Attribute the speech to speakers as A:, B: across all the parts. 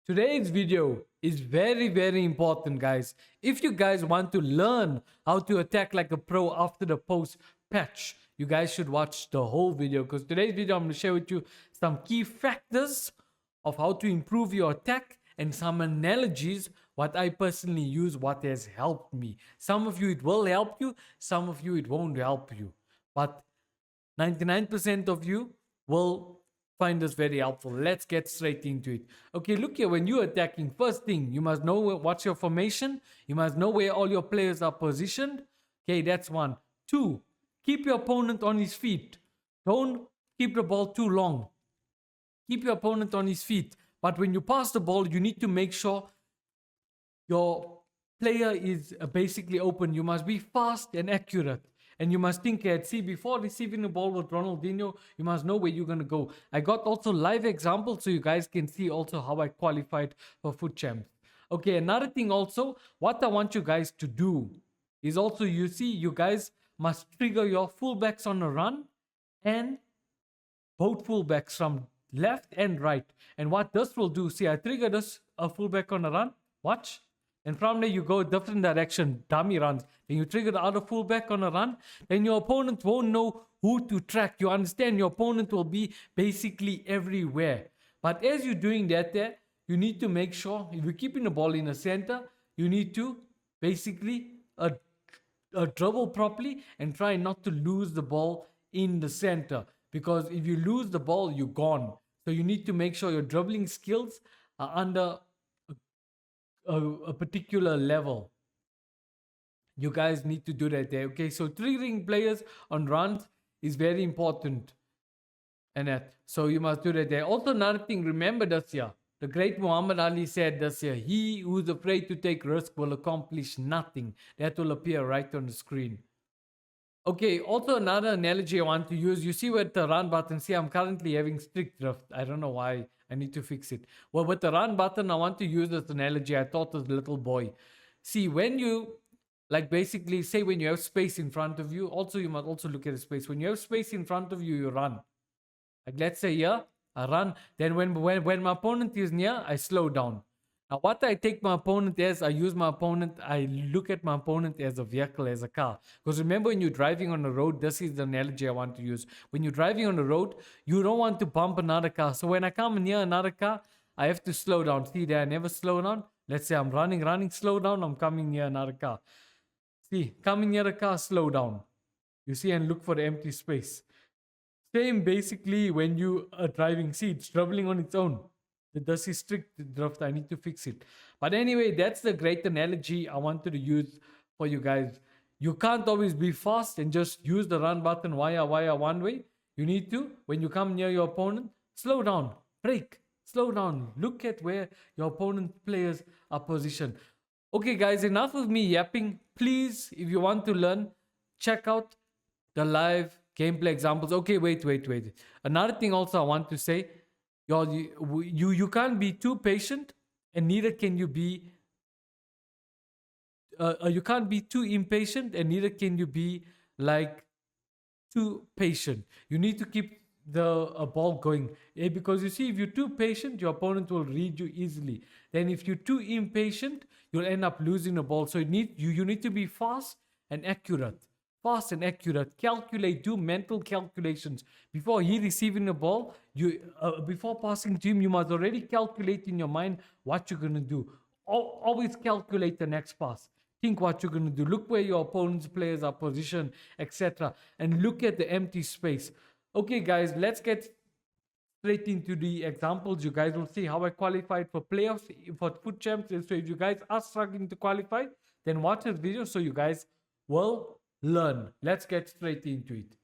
A: Today's video is very important, guys. If you guys want to learn how to attack like a pro after the post patch, you guys should watch the whole video, because today's video I'm going to share with you some key factors of how to improve your attack and some analogies what I personally use, what has helped me. Some of you it will help you, some of you it won't help you, but 99% of you will find this very helpful. Let's get straight into it. Okay, look here. When you're attacking, first thing, you must know what's your formation. You must know where all your players are positioned. Okay, that's one. Two, keep your opponent on his feet. Don't keep the ball too long. Keep your opponent on his feet. But when you pass the ball, you need to make sure your player is basically open. You must be fast and accurate. And you must think ahead. See, before receiving the ball with Ronaldinho, you must know where you're going to go. I got also live examples so you guys can see also how I qualified for Foot Champs. Okay, another thing also, what I want you guys to do is also, you see, you guys must trigger your fullbacks on a run and both fullbacks from left and right. And what this will do, see, I trigger this a fullback on a run. Watch. And from there, you go a different direction, dummy runs. Then you trigger the other fullback on a run. Then your opponent won't know who to track. You understand? Your opponent will be basically everywhere. But as you're doing that there, you need to make sure, if you're keeping the ball in the center, you need to basically dribble properly and try not to lose the ball in the center. Because if you lose the ball, you're gone. So you need to make sure your dribbling skills are under a particular level. You guys need to do that there. Okay, so triggering players on runs is very important, and that, so you must do that there. Also, another thing, remember this year, the great Muhammad Ali said this year, he who's afraid to take risk will accomplish nothing. That will appear right on the screen. Okay, also another analogy I want to use. You see with the run button, see I'm currently having strict drift. I don't know why. I need to fix it. Well, with the run button, I want to use this analogy. I thought as a little boy. See, when you, like basically say when you have space in front of you, also you must also look at the space. When you have space in front of you, you run. Like let's say here, I run. Then when my opponent is near, I slow down. Now, what I take my opponent as, I use my opponent, I look at my opponent as a vehicle, as a car. Because remember, when you're driving on the road, this is the analogy I want to use. When you're driving on the road, you don't want to bump another car. So when I come near another car, I have to slow down. See there, I never slow down. Let's say I'm running, slow down, I'm coming near another car. See, coming near a car, slow down. You see, and look for the empty space. Same basically when you are driving. See, it's traveling on its own. Does he strict drift? I need to fix it. But anyway, that's the great analogy I wanted to use for you guys. You can't always be fast and just use the run button via one way. You need to, when you come near your opponent, slow down, break, slow down. Look at where your opponent players are positioned. Okay, guys, enough of me yapping. Please, if you want to learn, check out the live gameplay examples. Okay, wait. Another thing also I want to say, you can't be too patient, and neither can you be you can't be too impatient, and neither can you be like too patient. You need to keep the ball going, because you see, if you're too patient, your opponent will read you easily. Then if you're too impatient, you'll end up losing the ball. So you need to be fast and accurate. Calculate, do mental calculations before he receiving the ball. You before passing to him, you must already calculate in your mind what you're going to do. Always calculate the next pass. Think what you're going to do. Look where your opponent's players are positioned, etc., and look at the empty space. Okay, guys, let's get straight into the examples. You guys will see how I qualified for playoffs for Foot Champs. So if you guys are struggling to qualify, then watch this video so you guys will learn. Let's get straight into it.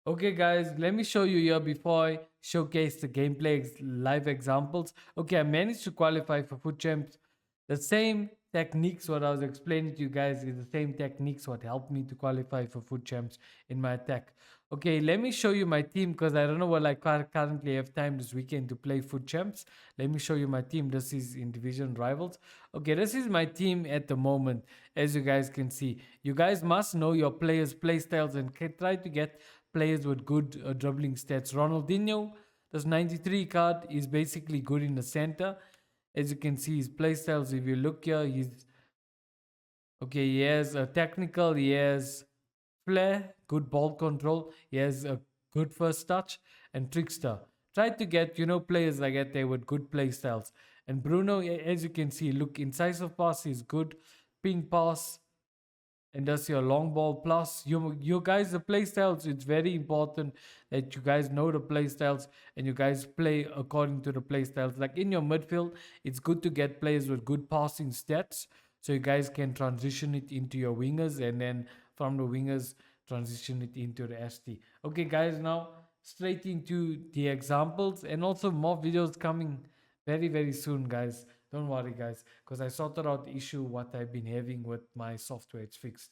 A: Okay, guys, let me show you here before I showcase the gameplay live examples. Okay, I managed to qualify for Foot Champs. The same techniques what I was explaining to you guys is the same techniques what helped me to qualify for Foot Champs in my attack. Okay, let me show you my team, because I don't know what I currently have time this weekend to play Foot Champs. Let me show you my team. This is in Division Rivals. Okay, this is my team at the moment, as you guys can see. You guys must know your players' play styles and try to get players with good dribbling stats. Ronaldinho, This 93 card is basically good in the center. As you can see, his playstyles, if you look here, he has a technical, he has flair, good ball control, he has a good first touch, and trickster. Try to get, players like that there with good play styles. And Bruno, as you can see, look, incisive pass is good, ping pass, and does your long ball plus. You guys, the play styles, it's very important that you guys know the play styles and you guys play according to the play styles. Like in your midfield, it's good to get players with good passing stats so you guys can transition it into your wingers, and then from the wingers transition it into the ST. Okay guys, now straight into the examples, and also more videos coming very very soon guys. Don't worry guys, because I sorted out the issue what I've been having with my software. It's fixed.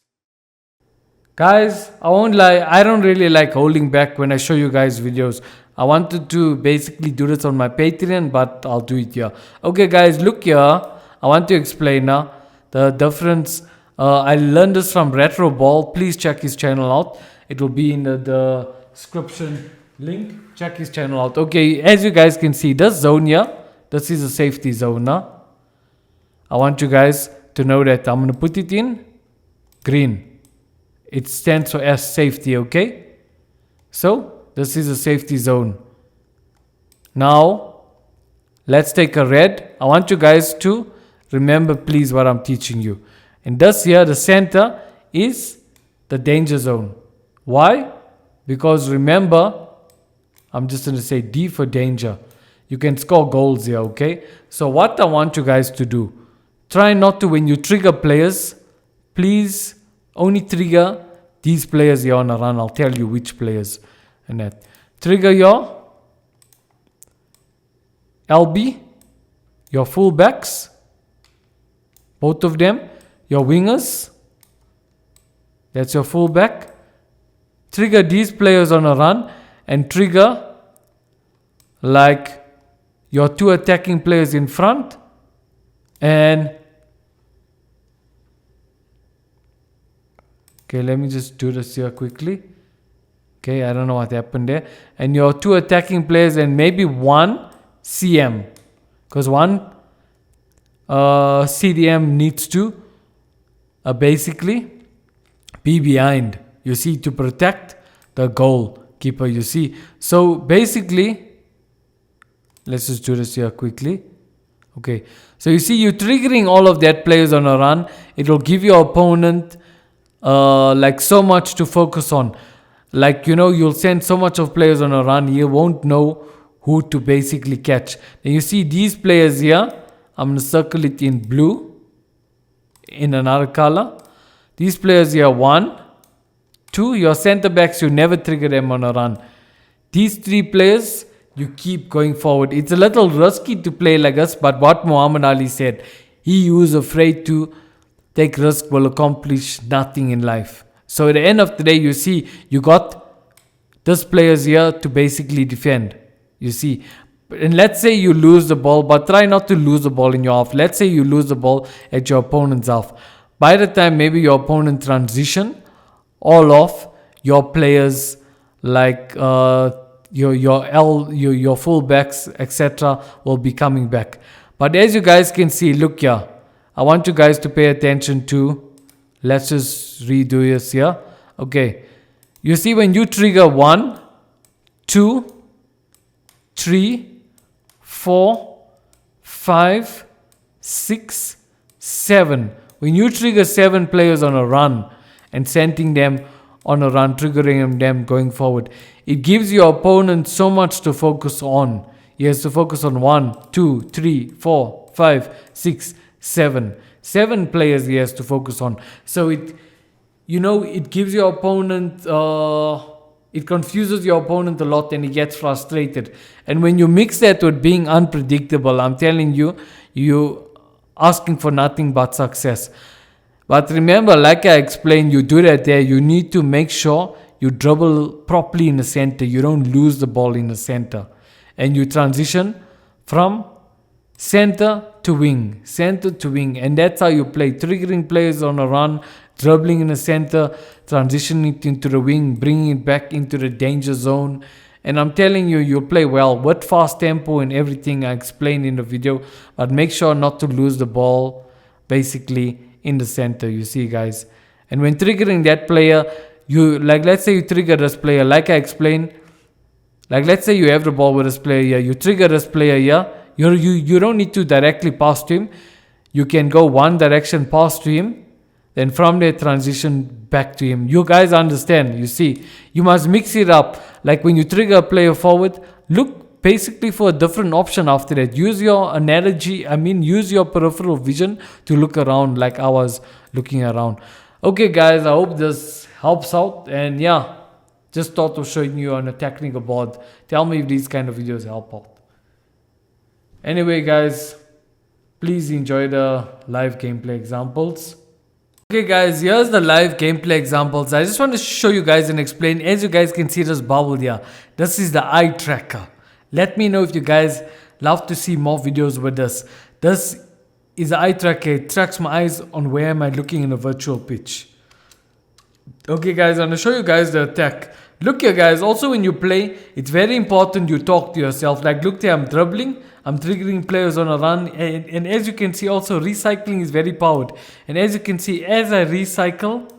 A: Guys, I won't lie, I don't really like holding back when I show you guys videos. I wanted to basically do this on my Patreon, but I'll do it here. Okay guys, look here. I want to explain now the difference. I learned this from Retro Ball. Please check his channel out. It will be in the description link. Check his channel out. Okay, as you guys can see, this zone here, this is a safety zone now. I want you guys to know that I'm going to put it in green. It stands for S, safety, okay? So, this is a safety zone. Now, let's take a red. I want you guys to remember, please, what I'm teaching you. And this here, the center, is the danger zone. Why? Because remember, I'm just going to say D for danger. You can score goals here, okay? So, what I want you guys to do, try not to, when you trigger players, please only trigger these players here on a run. I'll tell you which players. And that. Trigger your LB, your fullbacks, both of them, your wingers, that's your fullback. Trigger these players on a run, and trigger like your two attacking players in front, and okay, let me just do this here quickly. Okay, I don't know what happened there. And your two attacking players and maybe one CM. Because one CDM needs to basically be behind. You see, to protect the goalkeeper, you see. So basically, let's just do this here quickly. Okay, so you see, you're triggering all of that players on a run. It will give your opponent like so much to focus on. Like, you'll send so much of players on a run, you won't know who to basically catch. And you see these players here, I'm going to circle it in blue, in another color. These players here, 1, 2, your center backs, you never trigger them on a run. These 3 players, you keep going forward. It's a little risky to play like this, but what Muhammad Ali said, he who is afraid to take risk will accomplish nothing in life. So at the end of the day, you see, you got this players here to basically defend. You see, and let's say you lose the ball, but try not to lose the ball in your half. Let's say you lose the ball at your opponent's half. By the time maybe your opponent transition, all of your players like your fullbacks, etc., will be coming back. But as you guys can see, look here. I want you guys to pay attention to, let's just redo this here. Okay. You see, when you trigger 1, 2, 3, 4, 5, 6, 7. When you trigger 7 players on a run and sending them on a run, triggering them going forward, it gives your opponent so much to focus on. He has to focus on 1, 2, 3, 4, 5, 6, 7. 7 players he has to focus on. So it gives your opponent, it confuses your opponent a lot and he gets frustrated. And when you mix that with being unpredictable, I'm telling you, you asking for nothing but success. But remember, like I explained, you do that there, you need to make sure you dribble properly in the center. You don't lose the ball in the center. And you transition from center to wing, and that's how you play. Triggering players on a run, dribbling in the center, transitioning it into the wing, bringing it back into the danger zone, And I'm telling you, you'll play well with fast tempo and everything I explained in the video. But make sure not to lose the ball basically in the center, you see guys. And when triggering that player, you like, let's say you trigger this player like I explained. Like let's say you have the ball with this player here, you trigger this player here. You don't need to directly pass to him. You can go one direction pass to him, then from there transition back to him. You guys understand, you see. You must mix it up. Like when you trigger a player forward, look basically for a different option after that. Use your analogy, use your peripheral vision to look around like I was looking around. Okay guys, I hope this helps out. And yeah, just thought of showing you on a technical board. Tell me if these kind of videos help out. Anyway guys, please enjoy the live gameplay examples. Okay guys, here's the live gameplay examples. I just want to show you guys and explain. As you guys can see this bubble here, this is the eye tracker. Let me know if you guys love to see more videos with this. This is the eye tracker. It tracks my eyes on where am I looking in a virtual pitch. Okay guys, I'm going to show you guys the attack. Look here guys, also when you play, it's very important you talk to yourself. Like look there, I'm dribbling, I'm triggering players on a run, and as you can see also recycling is very powered. And as you can see, as I recycle,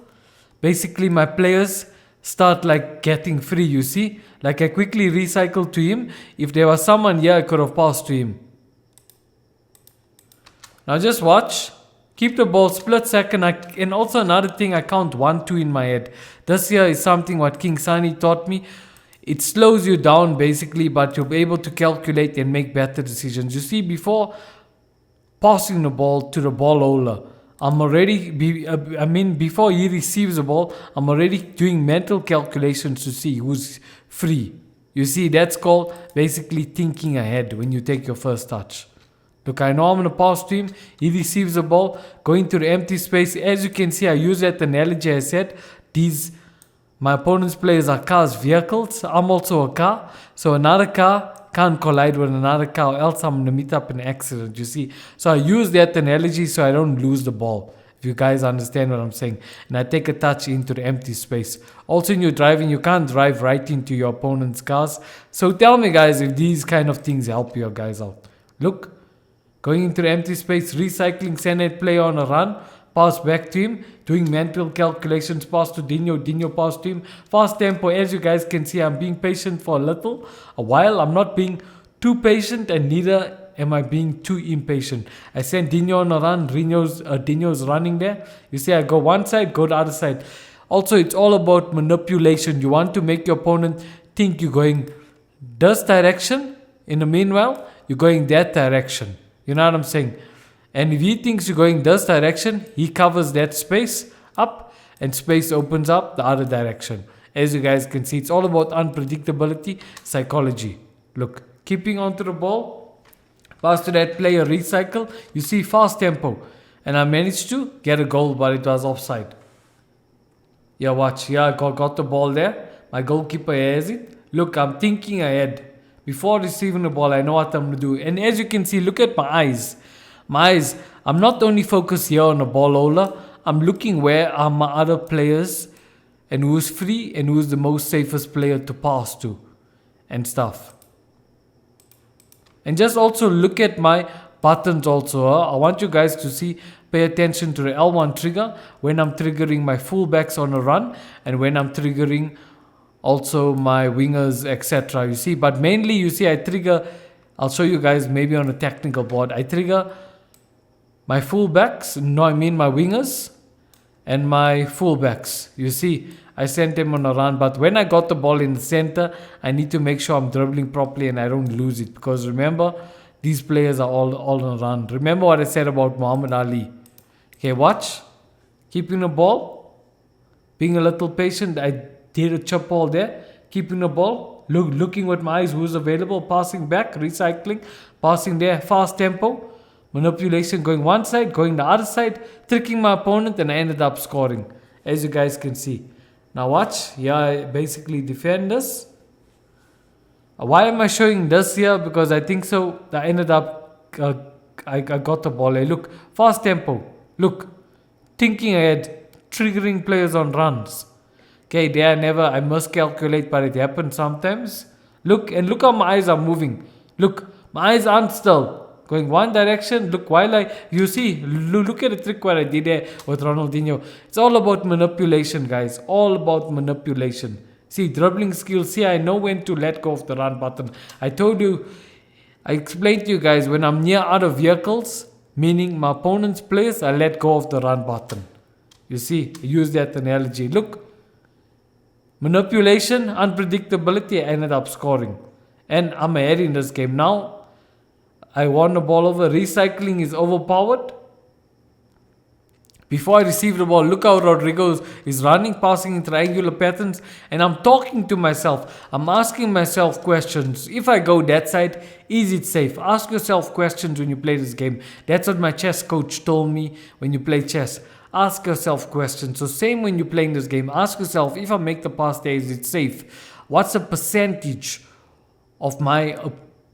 A: basically my players start like getting free, you see. Like I quickly recycle to him. If there was someone here, I could have passed to him. Now just watch. Keep the ball split second. And also another thing, I count 1, 2 in my head. This here is something what King Sunny taught me. It slows you down basically, but you'll be able to calculate and make better decisions. You see, before passing the ball to the ball holder, before he receives the ball, I'm already doing mental calculations to see who's free. You see, that's called basically thinking ahead when you take your first touch. Look, I know I'm going to pass to him. He receives the ball, going to the empty space. As you can see, I use that analogy I said. My opponent's players are cars, vehicles. I'm also a car. So another car can't collide with another car, or else I'm going to meet up in an accident, you see. So I use that analogy so I don't lose the ball. If you guys understand what I'm saying. And I take a touch into the empty space. Also, when you're driving, you can't drive right into your opponent's cars. So tell me, guys, if these kind of things help you guys out. Look. Going into the empty space, recycling, send that player on a run, pass back to him, doing mental calculations, pass to Dino, pass to him, fast tempo. As you guys can see, I'm being patient for a while. I'm not being too patient and neither am I being too impatient. I send Dino on a run, Dino's running there. You see, I go one side, go the other side. Also, it's all about manipulation. You want to make your opponent think you're going this direction. In the meanwhile, you're going that direction. You know what I'm saying? And if he thinks you're going this direction, he covers that space up and space opens up the other direction. As you guys can see, it's all about unpredictability, psychology. Look, keeping onto the ball, pass to that player, recycle. You see, fast tempo. And I managed to get a goal, but it was offside. Yeah, watch. Yeah, I got the ball there. My goalkeeper has it. Look, I'm thinking ahead. Before receiving the ball, I know what I'm going to do. And as you can see, look at my eyes. My eyes, I'm not only focused here on the ball holder. I'm looking where are my other players and who's free and who's the most safest player to pass to and stuff. And just also look at my buttons also. I want you guys to see, pay attention to the L1 trigger when I'm triggering my fullbacks on a run and when I'm triggering also my wingers, etc. You see, but mainly you see I trigger, I'll show you guys maybe on a technical board. I trigger my fullbacks, my wingers and my fullbacks. You see, I sent them on a run, but when I got the ball in the center, I need to make sure I'm dribbling properly and I don't lose it. Because remember, these players are all on a run. Remember what I said about Muhammad Ali. Okay, watch. Keeping the ball, being a little patient. I did a chip ball there, keeping the ball, looking with my eyes who's available, passing back, recycling, passing there, fast tempo, manipulation, going one side, going the other side, tricking my opponent, and I ended up scoring, as you guys can see. Now watch, here I basically defend this. Why am I showing this here? Because I think so, I ended up, I got the ball. Look, fast tempo, look, thinking ahead, triggering players on runs. Okay, there I must calculate, but it happens sometimes. Look, and look how my eyes are moving. Look, my eyes aren't still going one direction. Look, you see, look at the trick what I did there with Ronaldinho. It's all about manipulation, guys. All about manipulation. See, dribbling skills. See, I know when to let go of the run button. I told you, I explained to you guys, when I'm near other vehicles, meaning my opponent's place, I let go of the run button. You see, use that analogy. Look, manipulation, unpredictability, I ended up scoring. And I'm ahead in this game. Now, I won the ball over. Recycling is overpowered. Before I receive the ball, look how Rodrigo is running, passing in triangular patterns. And I'm talking to myself. I'm asking myself questions. If I go that side, is it safe? Ask yourself questions when you play this game. That's what my chess coach told me when you play chess. Ask yourself questions. So same when you're playing this game. Ask yourself, if I make the pass there, is it safe? What's the percentage of my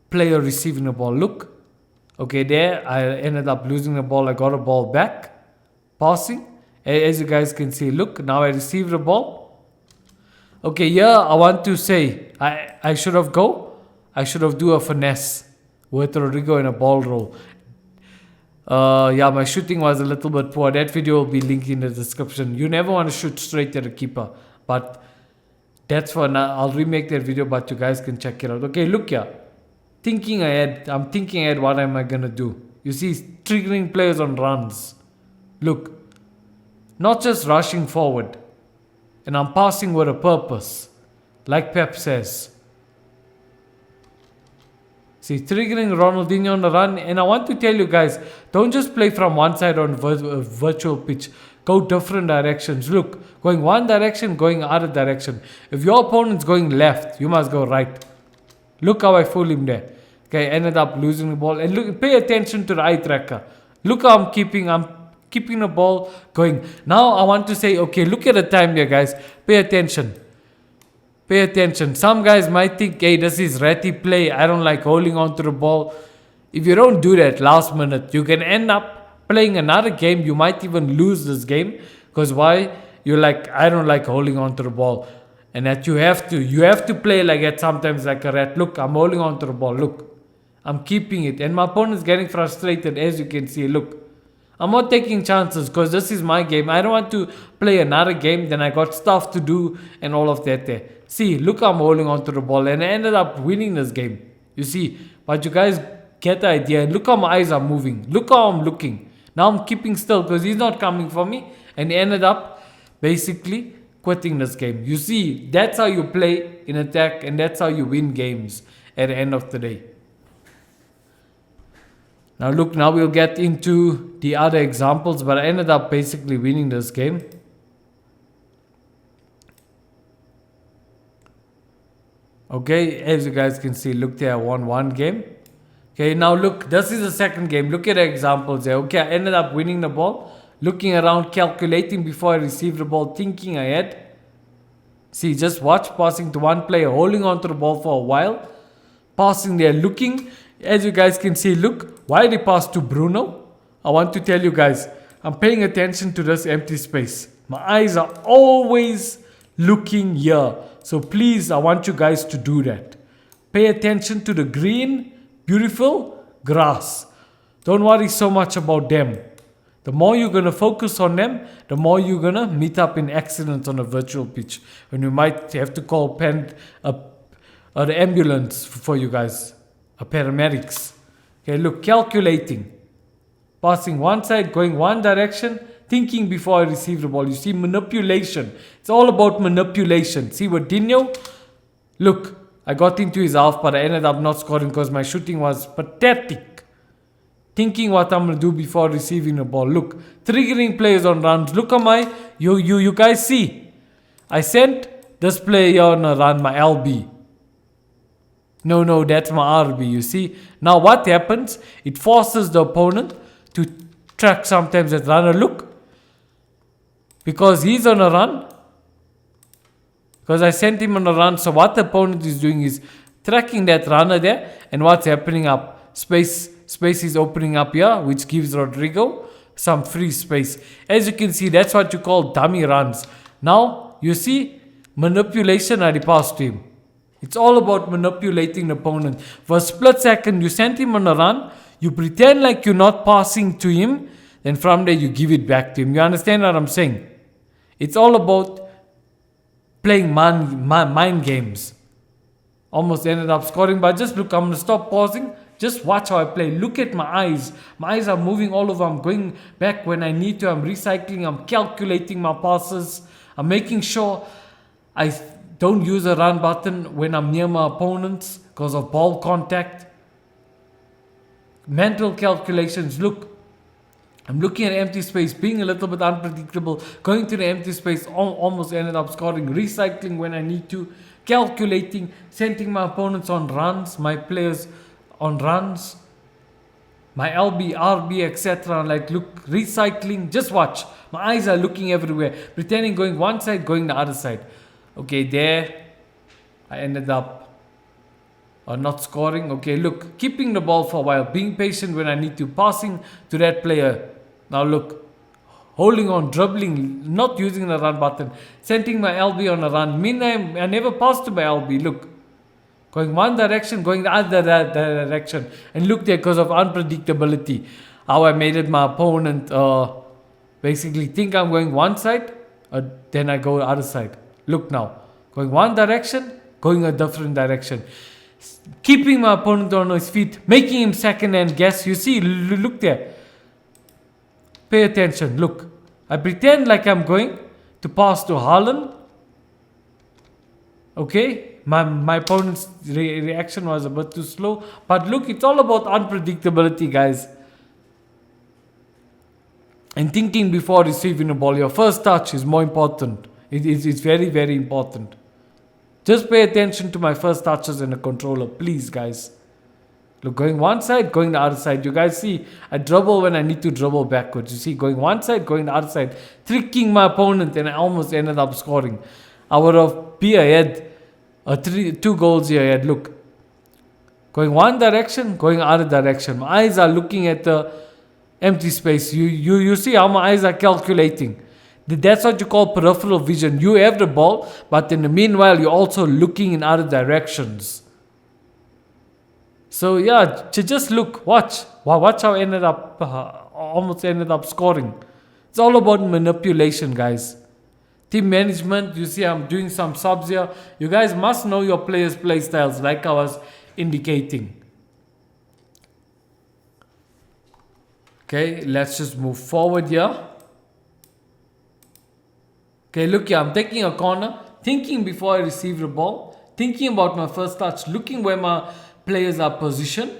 A: player receiving the ball? Look. Okay, there I ended up losing the ball. I got a ball back. Passing. As you guys can see. Look, now I received the ball. Okay, here I want to say I should have I should have do a finesse with Rodrigo in a ball roll. Yeah, my shooting was a little bit poor. That video will be linked in the description. You never want to shoot straight at the keeper, but that's for now. I'll remake that video, but you guys can check it out. Okay, look here. Thinking ahead. I'm thinking ahead. What am I gonna do? You see, triggering players on runs. Look, not just rushing forward, and I'm passing with a purpose, like Pep says. See, triggering Ronaldinho on the run. And I want to tell you guys, don't just play from one side on virtual pitch. Go different directions. Look, going one direction, going other direction. If your opponent's going left, you must go right. Look how I fool him there. Okay, ended up losing the ball. And look, pay attention to the eye tracker. Look how I'm keeping the ball going. Now I want to say, okay, look at the time here, guys. Pay attention. Pay attention. Some guys might think, hey, this is ratty play. I don't like holding on to the ball. If you don't do that last minute, you can end up playing another game. You might even lose this game. Because why? You're like, I don't like holding on to the ball. And that you have to play like that sometimes like a rat. Look, I'm holding on to the ball. Look, I'm keeping it. And my opponent's getting frustrated, as you can see. Look, I'm not taking chances because this is my game. I don't want to play another game. Then I got stuff to do and all of that there. See, look, I'm holding on to the ball and I ended up winning this game. You see, but you guys get the idea. Look how my eyes are moving. Look how I'm looking. Now I'm keeping still because he's not coming for me. And he ended up basically quitting this game. You see, that's how you play in attack and that's how you win games at the end of the day. Now look, now we'll get into the other examples, but I ended up basically winning this game. Okay, as you guys can see, look there, I won one game. Okay, now look, this is the second game. Look at the examples there. Okay, I ended up winning the ball. Looking around, calculating before I receive the ball, thinking ahead. See, just watch, passing to one player, holding on to the ball for a while. Passing there, looking. As you guys can see, look, why did he pass to Bruno? I want to tell you guys, I'm paying attention to this empty space. My eyes are always looking here. So please, I want you guys to do that. Pay attention to the green, beautiful grass. Don't worry so much about them. The more you're going to focus on them, the more you're going to meet up in accidents on a virtual pitch. And you might have to call the ambulance for you guys. Paramedics. Okay, look, calculating. Passing one side, going one direction, thinking before I receive the ball. You see, manipulation. It's all about manipulation. See what Dino? Look, I got into his half, but I ended up not scoring because my shooting was pathetic. Thinking what I'm going to do before receiving the ball. Look, triggering players on runs. Look at my, you guys see. I sent this player on a run, my LB. No, that's my RB, you see. Now what happens? It forces the opponent to track sometimes that runner. Look. Because he's on a run. Because I sent him on a run. So what the opponent is doing is tracking that runner there. And what's happening up? Space is opening up here, which gives Rodrigo some free space. As you can see, that's what you call dummy runs. Now, you see, manipulation, I passed to him. It's all about manipulating the opponent. For a split second, you send him on a run, you pretend like you're not passing to him, then from there you give it back to him. You understand what I'm saying? It's all about playing mind games. Almost ended up scoring, but just look, I'm going to stop pausing. Just watch how I play. Look at my eyes. My eyes are moving all over. I'm going back when I need to. I'm recycling. I'm calculating my passes. I'm making sure I don't use a run button when I'm near my opponents because of ball contact. Mental calculations. Look, I'm looking at empty space, being a little bit unpredictable, going to the empty space, almost ended up scoring, recycling when I need to, calculating, sending my opponents on runs, my players on runs, my LB, RB, etc. Like, look, recycling, just watch. My eyes are looking everywhere, pretending going one side, going the other side. Okay, there, I ended up not scoring. Okay, look, keeping the ball for a while, being patient when I need to, passing to that player. Now look, holding on, dribbling, not using the run button, sending my LB on a run. Meantime, I never passed to my LB. Look, going one direction, going the other direction. And look there, because of unpredictability, how I made it my opponent basically think I'm going one side, then I go the other side. Look now, going one direction, going a different direction. Keeping my opponent on his feet, making him second hand guess. You see, look there. Pay attention. Look, I pretend like I'm going to pass to Haaland. Okay, my opponent's reaction was a bit too slow. But look, it's all about unpredictability, guys. And thinking before receiving the ball. Your first touch is more important. It's very, very important. Just pay attention to my first touches in the controller, please, guys. Look, going one side, going the other side. You guys see, I dribble when I need to dribble backwards. You see, going one side, going the other side. Tricking my opponent, and I almost ended up scoring. I would have been ahead. 2 goals here ahead. Look. Going one direction, going the other direction. My eyes are looking at the empty space. You see how my eyes are calculating. That's what you call peripheral vision. You have the ball, but in the meanwhile, you're also looking in other directions. So yeah, just look, watch how I ended up, almost ended up scoring. It's all about manipulation, guys. Team management, you see I'm doing some subs here. You guys must know your players' play styles, like I was indicating. Okay, let's just move forward here. Okay, look here, I'm taking a corner, thinking before I receive the ball, thinking about my first touch, looking where my players are positioned,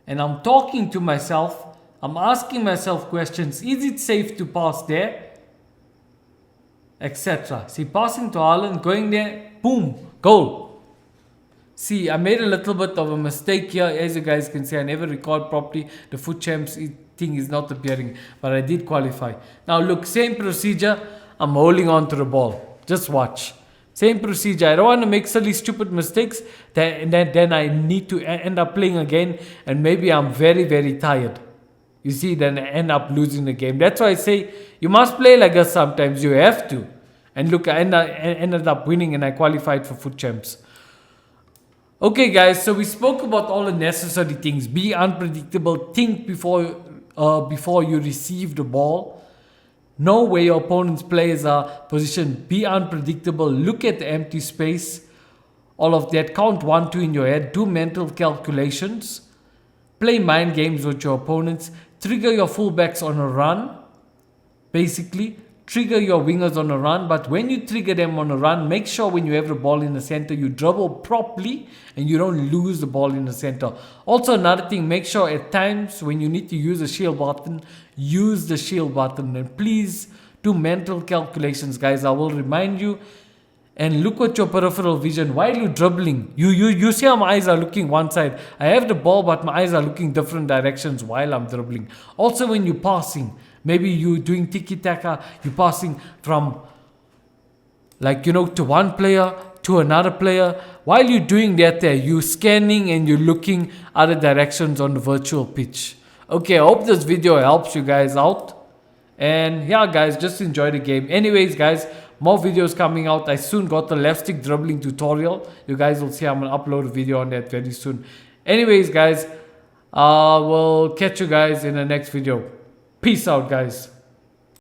A: and I'm talking to myself, I'm asking myself questions, is it safe to pass there, etc. See, passing to Haaland, going there, boom, goal. See, I made a little bit of a mistake here, as you guys can see, I never record properly, the foot champs thing is not appearing, but I did qualify. Now look, same procedure, I'm holding on to the ball. Just watch. Same procedure. I don't want to make silly, stupid mistakes. Then I need to end up playing again. And maybe I'm very, very tired. You see, then I end up losing the game. That's why I say, you must play like us sometimes. You have to. And look, I ended up winning and I qualified for foot champs. Okay, guys. So we spoke about all the necessary things. Be unpredictable. Think before you receive the ball. Know where your opponent's players are positioned. Be unpredictable. Look at the empty space. All of that. Count 1, 2 in your head. Do mental calculations. Play mind games with your opponents. Trigger your fullbacks on a run. Basically, trigger your wingers on a run. But when you trigger them on a run, make sure when you have the ball in the center, you dribble properly and you don't lose the ball in the center. Also, another thing, make sure at times when you need to use the shield button, use the shield button. And please do mental calculations, guys. I will remind you. And look at your peripheral vision while you're dribbling. You see how my eyes are looking one side. I have the ball, but my eyes are looking different directions while I'm dribbling. Also, when you're passing, maybe you're doing tiki-taka, you're passing from, like, to one player to another player. While you're doing that there, you're scanning and you're looking other directions on the virtual pitch. Okay, I hope this video helps you guys out. And yeah, guys, just enjoy the game. Anyways, guys, More videos coming out. I soon got the left stick dribbling tutorial. You guys will see I'm going to upload a video on that very soon. Anyways, guys, we'll catch you guys in the next video. Peace out, guys.